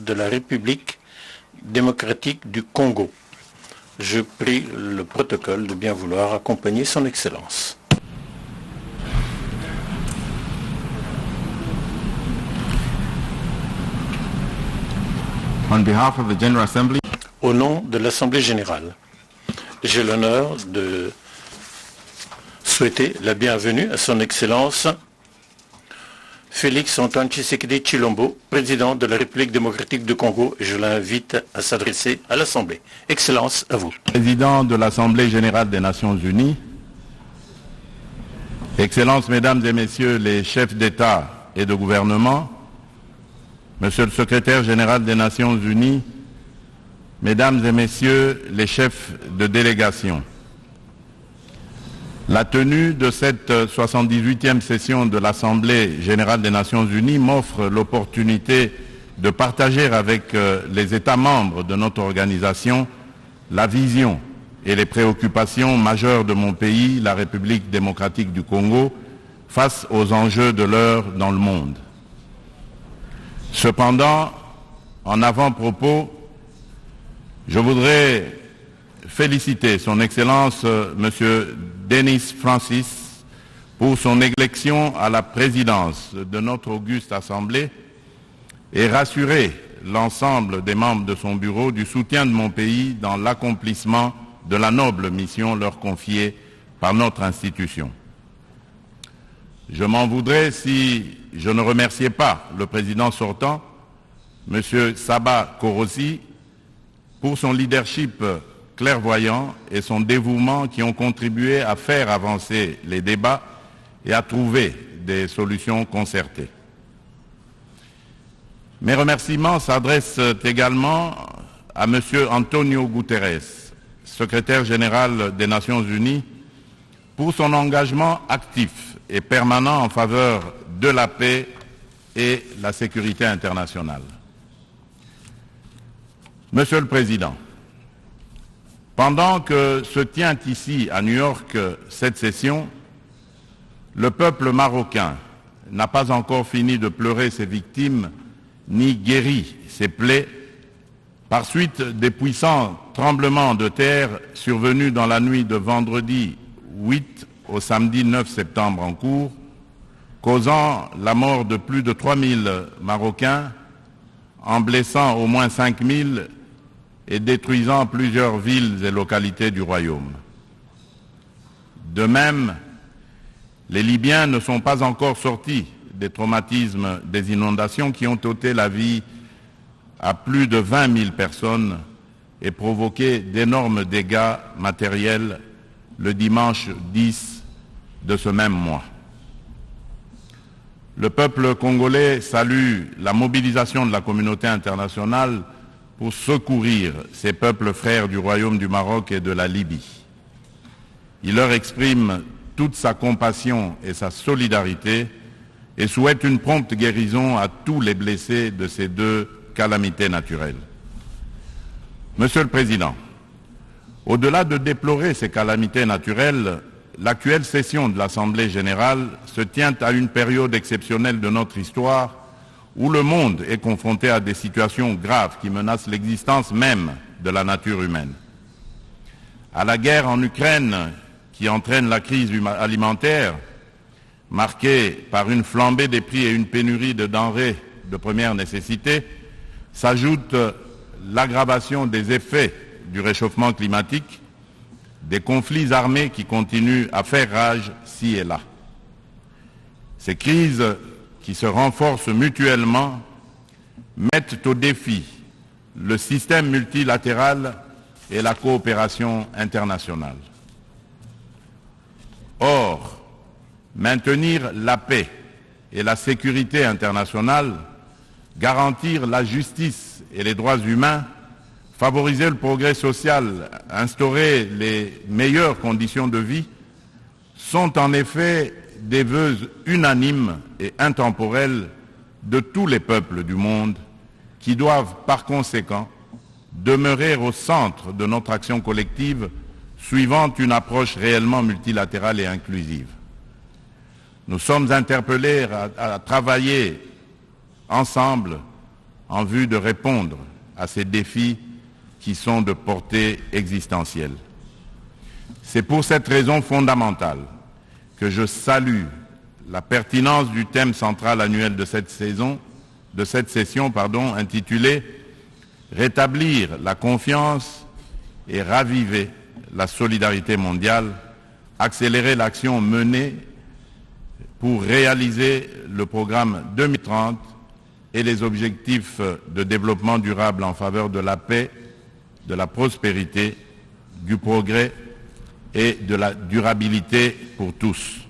de la République démocratique du Congo. Je prie le protocole de bien vouloir accompagner son Excellence. On behalf of the General Assembly, au nom de l'Assemblée générale, j'ai l'honneur de souhaiter la bienvenue à son Excellence Félix Antoine Tshisekedi Tshilombo, président de la République démocratique du Congo, et je l'invite à s'adresser à l'Assemblée. Excellence, à vous. Président de l'Assemblée générale des Nations unies, Excellences, Mesdames et Messieurs les chefs d'État et de gouvernement, Monsieur le Secrétaire général des Nations unies, Mesdames et Messieurs les chefs de délégation, la tenue de cette 78e session de l'Assemblée générale des Nations unies m'offre l'opportunité de partager avec les États membres de notre organisation la vision et les préoccupations majeures de mon pays, la République démocratique du Congo, face aux enjeux de l'heure dans le monde. Cependant, en avant-propos, je voudrais féliciter son Excellence M. Denis Francis pour son élection à la présidence de notre auguste Assemblée et rassurer l'ensemble des membres de son bureau du soutien de mon pays dans l'accomplissement de la noble mission leur confiée par notre institution. Je m'en voudrais si je ne remerciais pas le président sortant, M. Saba Korosi, pour son leadership clairvoyant et son dévouement qui ont contribué à faire avancer les débats et à trouver des solutions concertées. Mes remerciements s'adressent également à M. Antonio Guterres, secrétaire général des Nations unies, pour son engagement actif et permanent en faveur de la paix et la sécurité internationale. Monsieur le Président, pendant que se tient ici à New York cette session, le peuple marocain n'a pas encore fini de pleurer ses victimes ni guéri ses plaies par suite des puissants tremblements de terre survenus dans la nuit de vendredi 8 au samedi 9 septembre en cours, causant la mort de plus de 3000 Marocains, en blessant au moins 5000 et détruisant plusieurs villes et localités du royaume. De même, les Libyens ne sont pas encore sortis des traumatismes des inondations qui ont ôté la vie à plus de 20 000 personnes et provoqué d'énormes dégâts matériels le dimanche 10 de ce même mois. Le peuple congolais salue la mobilisation de la communauté internationale pour secourir ces peuples frères du Royaume du Maroc et de la Libye. Il leur exprime toute sa compassion et sa solidarité et souhaite une prompte guérison à tous les blessés de ces deux calamités naturelles. Monsieur le Président, au-delà de déplorer ces calamités naturelles, l'actuelle session de l'Assemblée générale se tient à une période exceptionnelle de notre histoire où le monde est confronté à des situations graves qui menacent l'existence même de la nature humaine. À la guerre en Ukraine qui entraîne la crise alimentaire, marquée par une flambée des prix et une pénurie de denrées de première nécessité, s'ajoute l'aggravation des effets du réchauffement climatique, des conflits armés qui continuent à faire rage ci et là. Ces crises qui se renforcent mutuellement mettent au défi le système multilatéral et la coopération internationale. Or, maintenir la paix et la sécurité internationale, garantir la justice et les droits humains, favoriser le progrès social, instaurer les meilleures conditions de vie, sont en effet des vœux unanimes et intemporels de tous les peuples du monde qui doivent par conséquent demeurer au centre de notre action collective suivant une approche réellement multilatérale et inclusive. Nous sommes interpellés à travailler ensemble en vue de répondre à ces défis qui sont de portée existentielle. C'est pour cette raison fondamentale que je salue la pertinence du thème central annuel de cette session, intitulé « Rétablir la confiance et raviver la solidarité mondiale, accélérer l'action menée pour réaliser le programme 2030 et les objectifs de développement durable en faveur de la paix, de la prospérité, du progrès et de la durabilité pour tous. »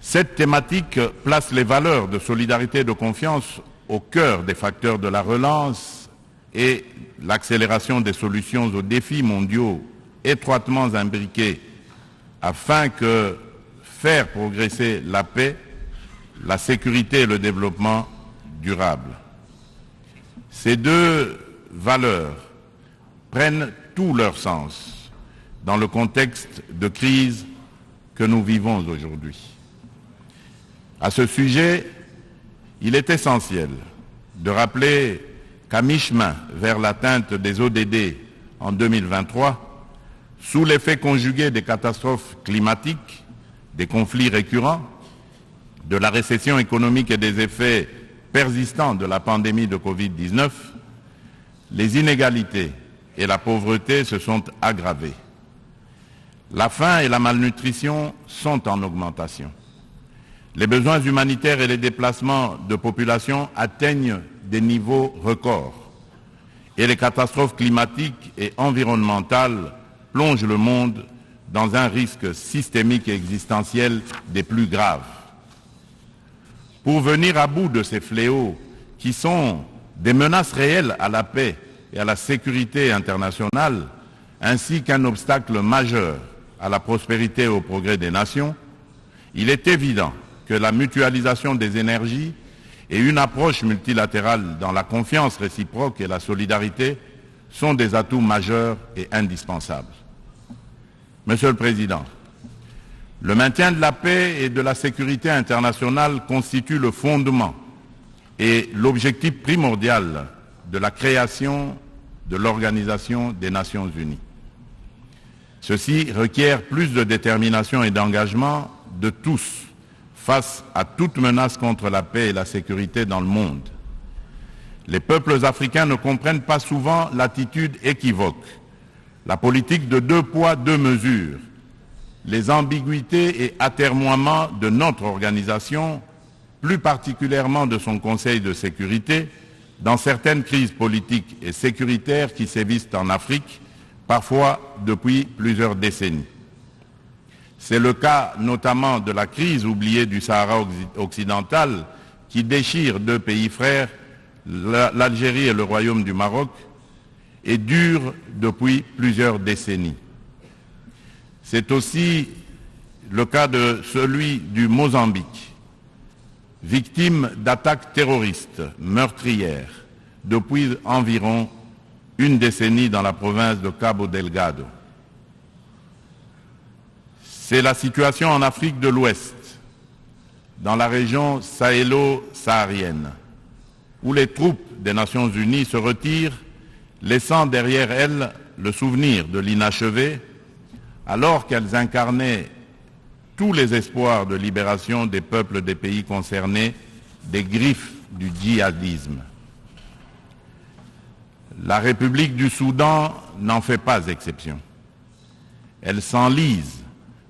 Cette thématique place les valeurs de solidarité et de confiance au cœur des facteurs de la relance et l'accélération des solutions aux défis mondiaux étroitement imbriqués afin que faire progresser la paix, la sécurité et le développement durable. Ces deux valeurs prennent tout leur sens dans le contexte de crise que nous vivons aujourd'hui. À ce sujet, il est essentiel de rappeler qu'à mi-chemin vers l'atteinte des ODD en 2023, sous l'effet conjugué des catastrophes climatiques, des conflits récurrents, de la récession économique et des effets persistants de la pandémie de Covid-19, les inégalités et la pauvreté se sont aggravées. La faim et la malnutrition sont en augmentation. Les besoins humanitaires et les déplacements de population atteignent des niveaux records. Et les catastrophes climatiques et environnementales plongent le monde dans un risque systémique et existentiel des plus graves. Pour venir à bout de ces fléaux qui sont des menaces réelles à la paix et à la sécurité internationale, ainsi qu'un obstacle majeur à la prospérité et au progrès des nations, il est évident que la mutualisation des énergies et une approche multilatérale dans la confiance réciproque et la solidarité sont des atouts majeurs et indispensables. Monsieur le Président, le maintien de la paix et de la sécurité internationale constitue le fondement et l'objectif primordial de la création de l'Organisation des Nations Unies. Ceci requiert plus de détermination et d'engagement de tous face à toute menace contre la paix et la sécurité dans le monde. Les peuples africains ne comprennent pas souvent l'attitude équivoque, la politique de 2 poids, 2 mesures, les ambiguïtés et atermoiements de notre organisation, plus particulièrement de son Conseil de sécurité, dans certaines crises politiques et sécuritaires qui sévissent en Afrique, parfois depuis plusieurs décennies. C'est le cas notamment de la crise oubliée du Sahara occidental qui déchire 2 pays frères, l'Algérie et le Royaume du Maroc, et dure depuis plusieurs décennies. C'est aussi le cas de celui du Mozambique, victime d'attaques terroristes meurtrières depuis environ une décennie dans la province de Cabo Delgado. C'est la situation en Afrique de l'Ouest, dans la région sahélo-saharienne, où les troupes des Nations Unies se retirent, laissant derrière elles le souvenir de l'inachevé, alors qu'elles incarnaient tous les espoirs de libération des peuples des pays concernés des griffes du djihadisme. La République du Soudan n'en fait pas exception. Elle s'enlise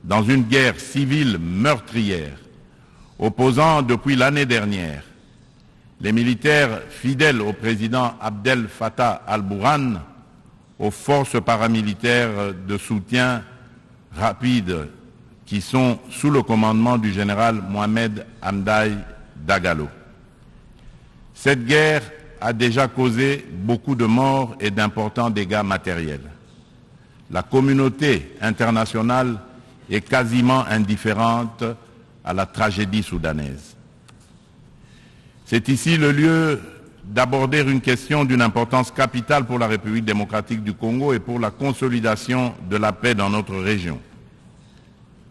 dans une guerre civile meurtrière, opposant depuis l'année dernière les militaires fidèles au président Abdel Fattah al-Burhan aux forces paramilitaires de soutien rapide qui sont sous le commandement du général Mohamed Hamdai Dagalo. Cette guerre a déjà causé beaucoup de morts et d'importants dégâts matériels. La communauté internationale est quasiment indifférente à la tragédie soudanaise. C'est ici le lieu d'aborder une question d'une importance capitale pour la République démocratique du Congo et pour la consolidation de la paix dans notre région.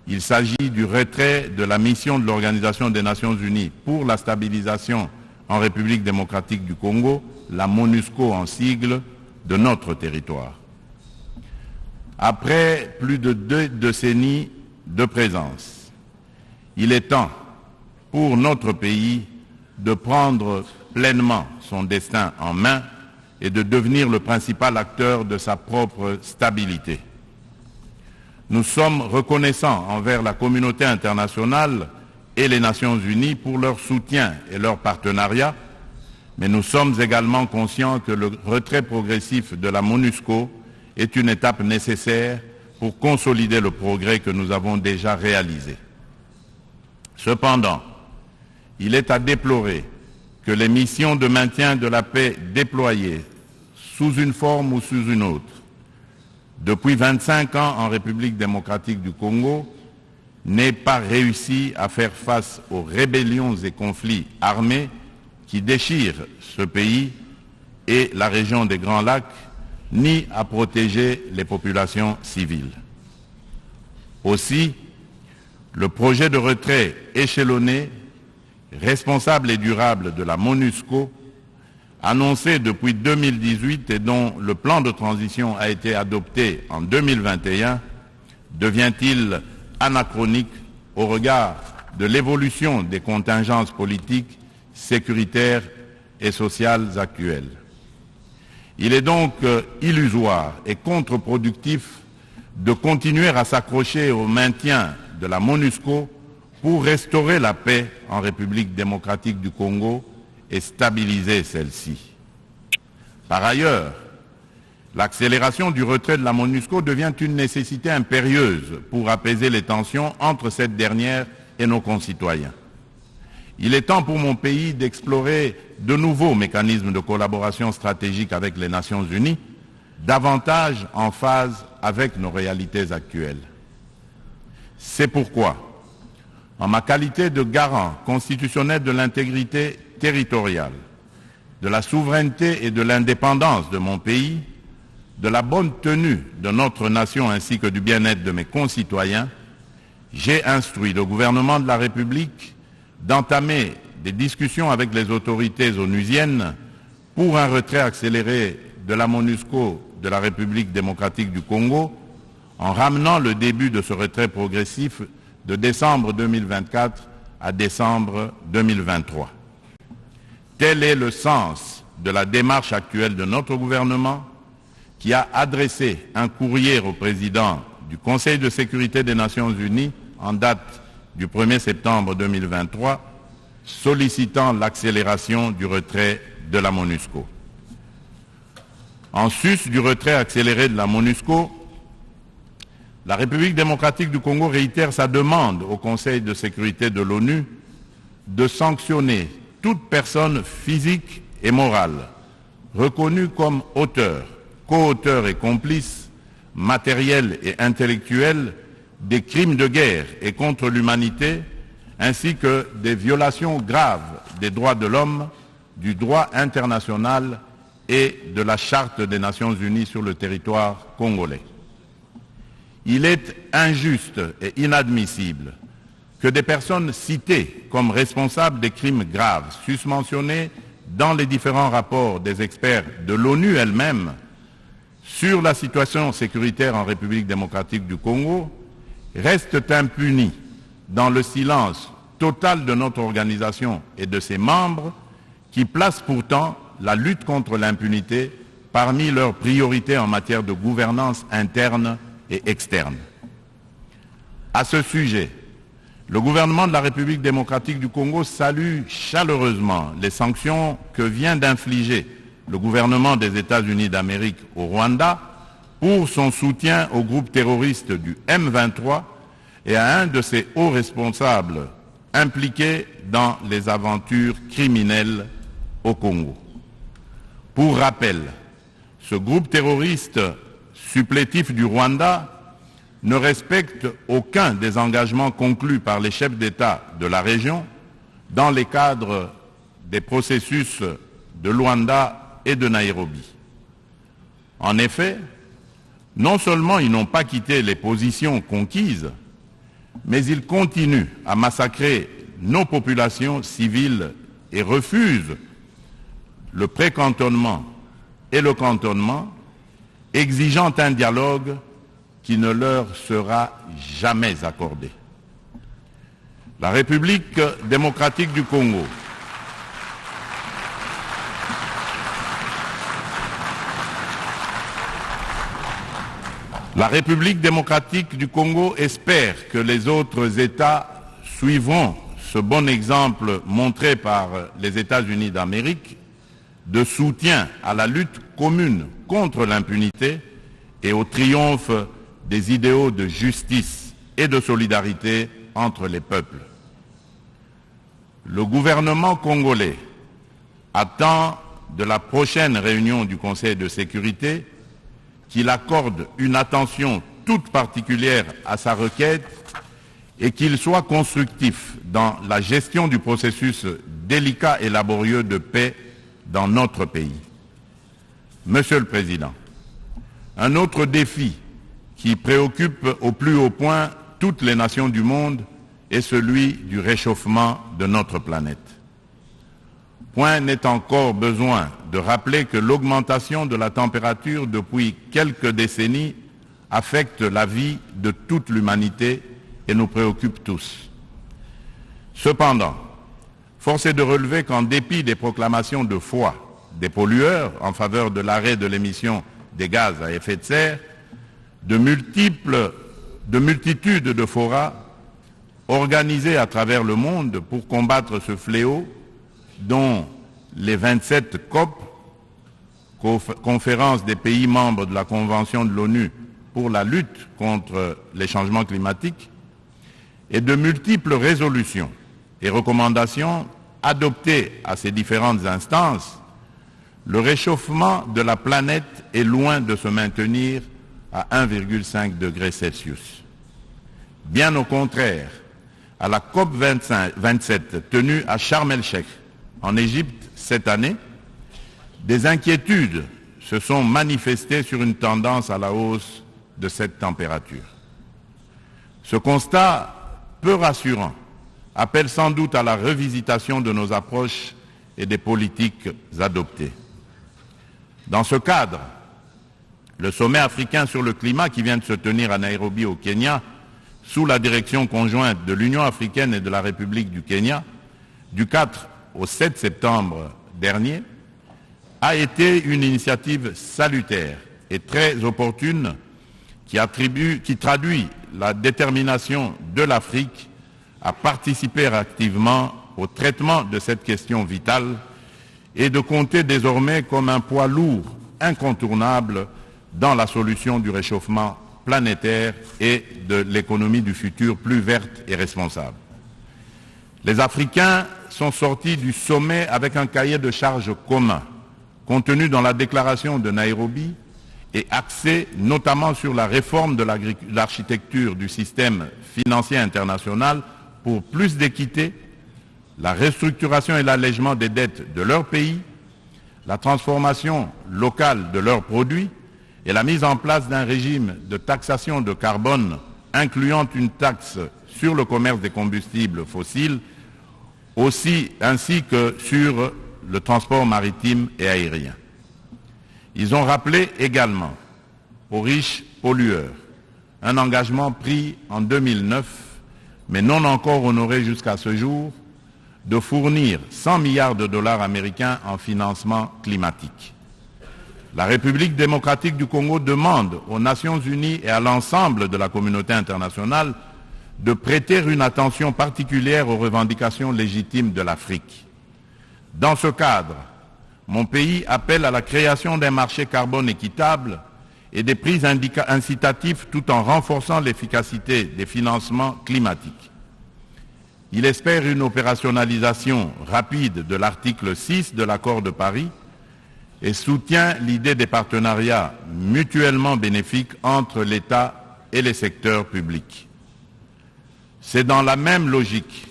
Il s'agit du retrait de la mission de l'Organisation des Nations Unies pour la stabilisation en République démocratique du Congo, la MONUSCO en sigle, de notre territoire. Après plus de 2 décennies de présence, il est temps pour notre pays de prendre pleinement son destin en main et de devenir le principal acteur de sa propre stabilité. Nous sommes reconnaissants envers la communauté internationale et les Nations Unies pour leur soutien et leur partenariat, mais nous sommes également conscients que le retrait progressif de la MONUSCO est une étape nécessaire pour consolider le progrès que nous avons déjà réalisé. Cependant, il est à déplorer que les missions de maintien de la paix déployées, sous une forme ou sous une autre, depuis 25 ans en République démocratique du Congo, n'aient pas réussi à faire face aux rébellions et conflits armés qui déchirent ce pays et la région des Grands Lacs, ni à protéger les populations civiles. Aussi, le projet de retrait échelonné, responsable et durable de la MONUSCO, annoncé depuis 2018 et dont le plan de transition a été adopté en 2021, devient-il anachronique au regard de l'évolution des contingences politiques, sécuritaires et sociales actuelles. Il est donc illusoire et contre-productif de continuer à s'accrocher au maintien de la MONUSCO pour restaurer la paix en République démocratique du Congo et stabiliser celle-ci. Par ailleurs, l'accélération du retrait de la MONUSCO devient une nécessité impérieuse pour apaiser les tensions entre cette dernière et nos concitoyens. Il est temps pour mon pays d'explorer de nouveaux mécanismes de collaboration stratégique avec les Nations Unies, davantage en phase avec nos réalités actuelles. C'est pourquoi, en ma qualité de garant constitutionnel de l'intégrité territoriale, de la souveraineté et de l'indépendance de mon pays, de la bonne tenue de notre nation ainsi que du bien-être de mes concitoyens, j'ai instruit le gouvernement de la République d'entamer des discussions avec les autorités onusiennes pour un retrait accéléré de la MONUSCO de la République démocratique du Congo, en ramenant le début de ce retrait progressif de décembre 2024 à décembre 2023. Tel est le sens de la démarche actuelle de notre gouvernement, qui a adressé un courrier au président du Conseil de sécurité des Nations Unies en date du 1er septembre 2023, sollicitant l'accélération du retrait de la MONUSCO. En sus du retrait accéléré de la MONUSCO, la République démocratique du Congo réitère sa demande au Conseil de sécurité de l'ONU de sanctionner toute personne physique et morale reconnue comme auteur, co-auteur et complice, matériel et intellectuel des crimes de guerre et contre l'humanité, ainsi que des violations graves des droits de l'homme, du droit international et de la Charte des Nations Unies sur le territoire congolais. Il est injuste et inadmissible que des personnes citées comme responsables des crimes graves susmentionnés dans les différents rapports des experts de l'ONU elle-même sur la situation sécuritaire en République démocratique du Congo restent impunis dans le silence total de notre organisation et de ses membres qui placent pourtant la lutte contre l'impunité parmi leurs priorités en matière de gouvernance interne et externe. À ce sujet, le gouvernement de la République démocratique du Congo salue chaleureusement les sanctions que vient d'infliger le gouvernement des États-Unis d'Amérique au Rwanda pour son soutien au groupe terroriste du M23 et à un de ses hauts responsables impliqués dans les aventures criminelles au Congo. Pour rappel, ce groupe terroriste supplétif du Rwanda ne respecte aucun des engagements conclus par les chefs d'État de la région dans les cadres des processus de Luanda et de Nairobi. En effet, non seulement ils n'ont pas quitté les positions conquises, mais ils continuent à massacrer nos populations civiles et refusent le précantonnement et le cantonnement, exigeant un dialogue qui ne leur sera jamais accordé. La République démocratique du Congo espère que les autres États suivront ce bon exemple montré par les États-Unis d'Amérique de soutien à la lutte commune contre l'impunité et au triomphe des idéaux de justice et de solidarité entre les peuples. Le gouvernement congolais attend de la prochaine réunion du Conseil de sécurité qu'il accorde une attention toute particulière à sa requête et qu'il soit constructif dans la gestion du processus délicat et laborieux de paix dans notre pays. Monsieur le Président, un autre défi qui préoccupe au plus haut point toutes les nations du monde est celui du réchauffement de notre planète. Point n'est encore besoin de rappeler que l'augmentation de la température depuis quelques décennies affecte la vie de toute l'humanité et nous préoccupe tous. Cependant, force est de relever qu'en dépit des proclamations de foi des pollueurs en faveur de l'arrêt de l'émission des gaz à effet de serre, de multitudes de forats organisés à travers le monde pour combattre ce fléau, dont les 27 COP, conférence des pays membres de la Convention de l'ONU pour la lutte contre les changements climatiques, et de multiples résolutions et recommandations adoptées à ces différentes instances, le réchauffement de la planète est loin de se maintenir à 1,5 degré Celsius. Bien au contraire, à la COP 27 tenue à Sharm el-Sheikh, en Égypte cette année, des inquiétudes se sont manifestées sur une tendance à la hausse de cette température. Ce constat peu rassurant appelle sans doute à la revisitation de nos approches et des politiques adoptées. Dans ce cadre, le sommet africain sur le climat qui vient de se tenir à Nairobi au Kenya, sous la direction conjointe de l'Union africaine et de la République du Kenya, du 4 au 7 septembre dernier, a été une initiative salutaire et très opportune qui traduit la détermination de l'Afrique à participer activement au traitement de cette question vitale et de compter désormais comme un poids lourd incontournable dans la solution du réchauffement planétaire et de l'économie du futur plus verte et responsable. Les Africains sont sortis du sommet avec un cahier de charges commun, contenu dans la déclaration de Nairobi et axé notamment sur la réforme de l'architecture du système financier international pour plus d'équité, la restructuration et l'allègement des dettes de leur pays, la transformation locale de leurs produits et la mise en place d'un régime de taxation de carbone incluant une taxe sur le commerce des combustibles fossiles, ainsi que sur le transport maritime et aérien. Ils ont rappelé également aux riches pollueurs un engagement pris en 2009, mais non encore honoré jusqu'à ce jour, de fournir 100 milliards de dollars américains en financement climatique. La République démocratique du Congo demande aux Nations unies et à l'ensemble de la communauté internationale de prêter une attention particulière aux revendications légitimes de l'Afrique. Dans ce cadre, mon pays appelle à la création d'un marché carbone équitable et des prix incitatifs tout en renforçant l'efficacité des financements climatiques. Il espère une opérationnalisation rapide de l'article 6 de l'accord de Paris et soutient l'idée des partenariats mutuellement bénéfiques entre l'État et les secteurs publics. C'est dans la même logique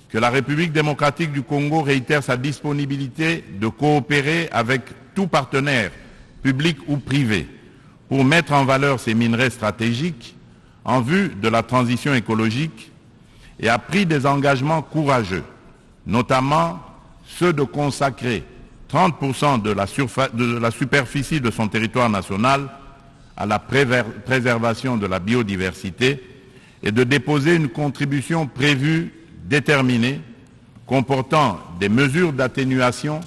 que la République démocratique du Congo réitère sa disponibilité de coopérer avec tout partenaire, public ou privé, pour mettre en valeur ces minerais stratégiques en vue de la transition écologique et a pris des engagements courageux, notamment ceux de consacrer 30% de la superficie de son territoire national à la préservation de la biodiversité et de déposer une contribution prévue déterminée comportant des mesures d'atténuation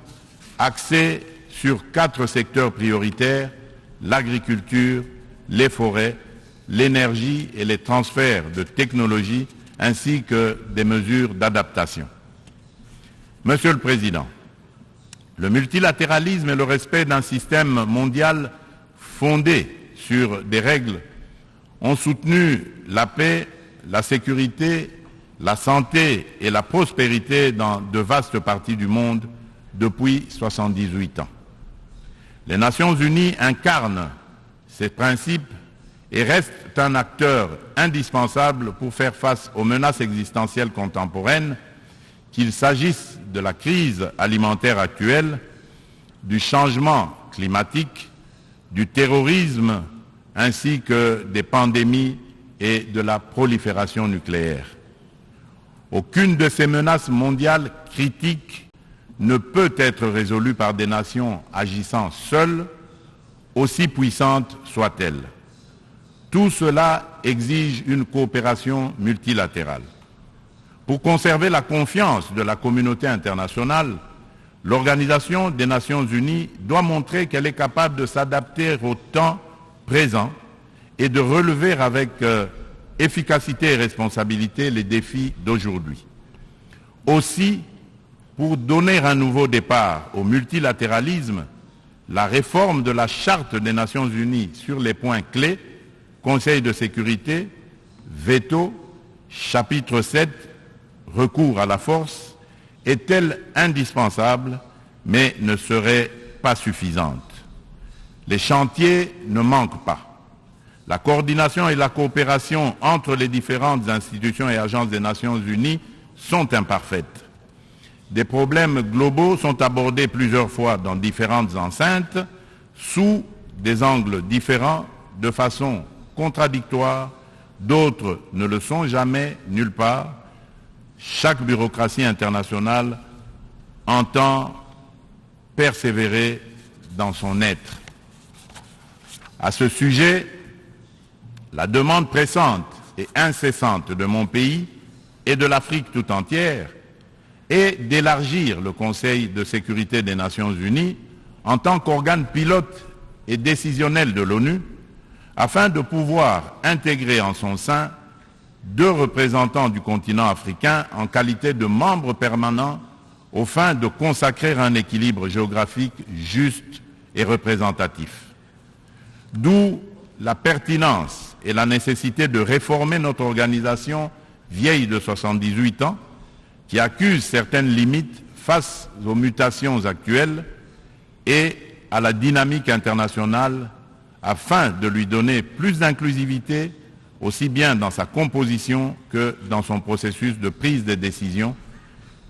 axées sur 4 secteurs prioritaires: l'agriculture, les forêts, l'énergie et les transferts de technologies, ainsi que des mesures d'adaptation. Monsieur le Président, le multilatéralisme et le respect d'un système mondial fondé sur des règles ont soutenu la paix, la sécurité, la santé et la prospérité dans de vastes parties du monde depuis 78 ans. Les Nations Unies incarnent ces principes et restent un acteur indispensable pour faire face aux menaces existentielles contemporaines, qu'il s'agisse de la crise alimentaire actuelle, du changement climatique, du terrorisme, ainsi que des pandémies et de la prolifération nucléaire. Aucune de ces menaces mondiales critiques ne peut être résolue par des nations agissant seules, aussi puissantes soient-elles. Tout cela exige une coopération multilatérale. Pour conserver la confiance de la communauté internationale, l'Organisation des Nations Unies doit montrer qu'elle est capable de s'adapter au temps présent et de relever avec efficacité et responsabilité les défis d'aujourd'hui. Aussi, pour donner un nouveau départ au multilatéralisme, la réforme de la Charte des Nations Unies sur les points clés, Conseil de sécurité, veto, chapitre 7, recours à la force, est-elle indispensable, mais ne serait pas suffisante. Les chantiers ne manquent pas. La coordination et la coopération entre les différentes institutions et agences des Nations Unies sont imparfaites. Des problèmes globaux sont abordés plusieurs fois dans différentes enceintes, sous des angles différents, de façon contradictoire, d'autres ne le sont jamais, nulle part. Chaque bureaucratie internationale entend persévérer dans son être. À ce sujet, la demande pressante et incessante de mon pays et de l'Afrique tout entière est d'élargir le Conseil de sécurité des Nations Unies en tant qu'organe pilote et décisionnel de l'ONU, afin de pouvoir intégrer en son sein 2 représentants du continent africain en qualité de membres permanents aux fins de consacrer un équilibre géographique juste et représentatif. D'où la pertinence et la nécessité de réformer notre organisation vieille de 78 ans, qui accuse certaines limites face aux mutations actuelles et à la dynamique internationale, afin de lui donner plus d'inclusivité, aussi bien dans sa composition que dans son processus de prise de décision,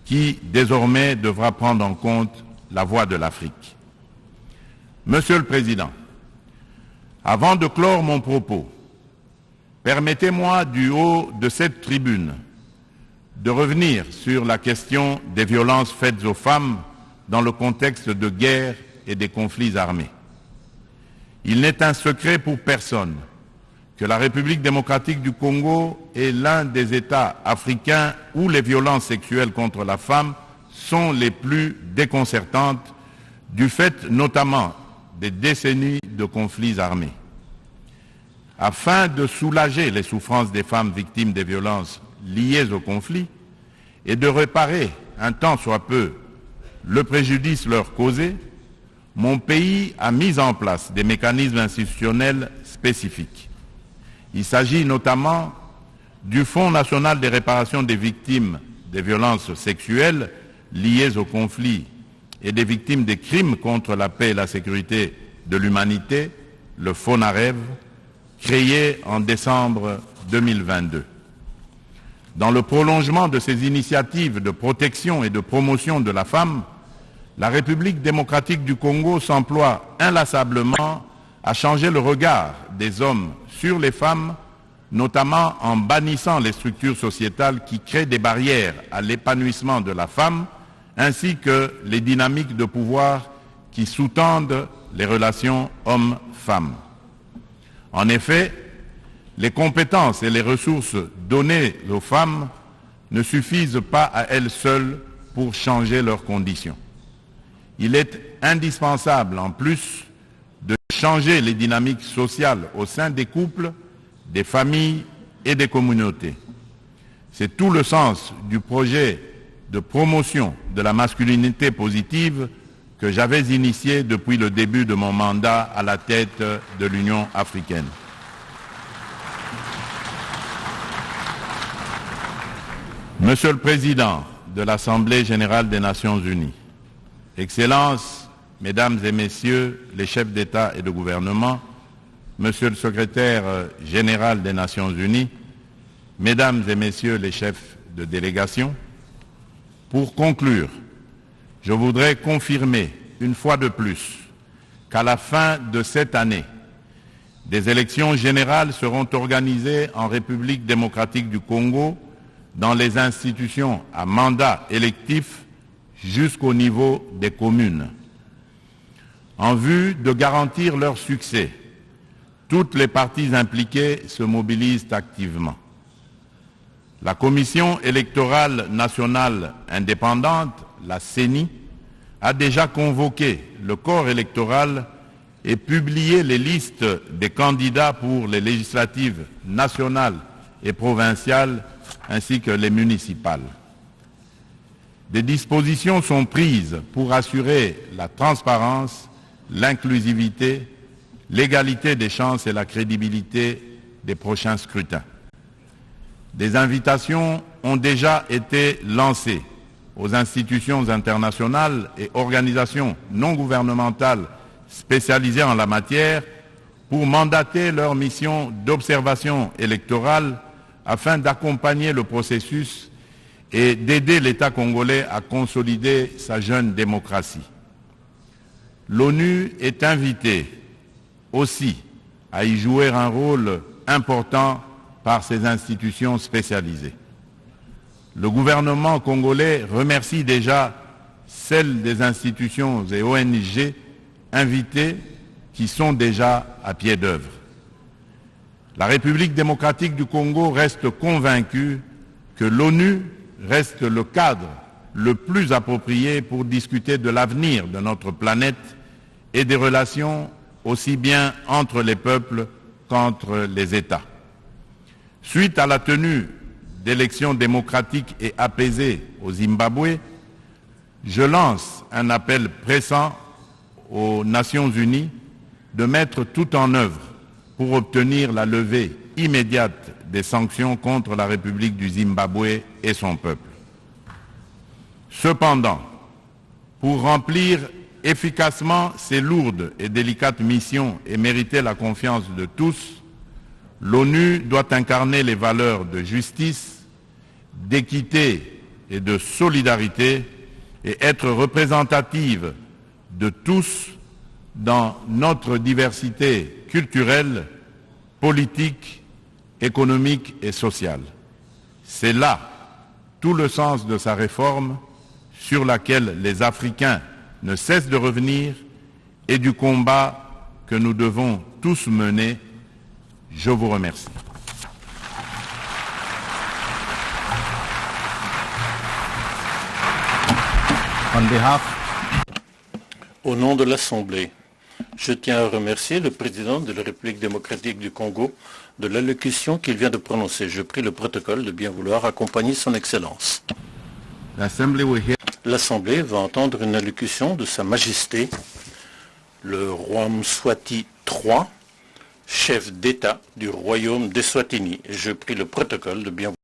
qui désormais devra prendre en compte la voix de l'Afrique. Monsieur le Président, avant de clore mon propos, permettez-moi du haut de cette tribune de revenir sur la question des violences faites aux femmes dans le contexte de guerre et des conflits armés. Il n'est un secret pour personne que la République démocratique du Congo est l'un des États africains où les violences sexuelles contre la femme sont les plus déconcertantes, du fait notamment des décennies de conflits armés. Afin de soulager les souffrances des femmes victimes des violences liées au conflit et de réparer un tant soit peu le préjudice leur causé, mon pays a mis en place des mécanismes institutionnels spécifiques. Il s'agit notamment du Fonds national des réparations des victimes des violences sexuelles liées au conflit et des victimes des crimes contre la paix et la sécurité de l'humanité, le FONAREV, créé en décembre 2022. Dans le prolongement de ces initiatives de protection et de promotion de la femme, la République démocratique du Congo s'emploie inlassablement à changer le regard des hommes sur les femmes, notamment en bannissant les structures sociétales qui créent des barrières à l'épanouissement de la femme, ainsi que les dynamiques de pouvoir qui sous-tendent les relations hommes-femmes. En effet, les compétences et les ressources données aux femmes ne suffisent pas à elles seules pour changer leurs conditions. Il est indispensable, en plus, de changer les dynamiques sociales au sein des couples, des familles et des communautés. C'est tout le sens du projet de promotion de la masculinité positive que j'avais initié depuis le début de mon mandat à la tête de l'Union africaine. Monsieur le Président de l'Assemblée générale des Nations unies, Excellences, Mesdames et Messieurs les chefs d'État et de gouvernement, Monsieur le Secrétaire général des Nations unies, Mesdames et Messieurs les chefs de délégation, pour conclure, je voudrais confirmer une fois de plus qu'à la fin de cette année, des élections générales seront organisées en République démocratique du Congo dans les institutions à mandat électif jusqu'au niveau des communes. En vue de garantir leur succès, toutes les parties impliquées se mobilisent activement. La Commission électorale nationale indépendante, la CENI, a déjà convoqué le corps électoral et publié les listes des candidats pour les législatives nationales et provinciales ainsi que les municipales. Des dispositions sont prises pour assurer la transparence, l'inclusivité, l'égalité des chances et la crédibilité des prochains scrutins. Des invitations ont déjà été lancées aux institutions internationales et organisations non gouvernementales spécialisées en la matière pour mandater leur mission d'observation électorale afin d'accompagner le processus et d'aider l'État congolais à consolider sa jeune démocratie. L'ONU est invitée aussi à y jouer un rôle important par ses institutions spécialisées. Le gouvernement congolais remercie déjà celles des institutions et ONG invitées qui sont déjà à pied d'œuvre. La République démocratique du Congo reste convaincue que l'ONU reste le cadre le plus approprié pour discuter de l'avenir de notre planète et des relations aussi bien entre les peuples qu'entre les États. Suite à la tenue d'élections démocratiques et apaisées au Zimbabwe, je lance un appel pressant aux Nations unies de mettre tout en œuvre pour obtenir la levée immédiate des sanctions contre la République du Zimbabwe et son peuple. Cependant, pour remplir efficacement ces lourdes et délicates missions et mériter la confiance de tous, l'ONU doit incarner les valeurs de justice, d'équité et de solidarité et être représentative de tous dans notre diversité culturelle, politique, économique et sociale. C'est là tout le sens de sa réforme sur laquelle les Africains ne cessent de revenir et du combat que nous devons tous mener. Je vous remercie. Au nom de l'Assemblée, je tiens à remercier le président de la République démocratique du Congo de l'allocution qu'il vient de prononcer. Je prie le protocole de bien vouloir accompagner son Excellence. L'Assemblée va entendre une allocution de Sa Majesté, le roi Mswati III, chef d'État du Royaume d'Eswatini. Je prie le protocole de bien vouloir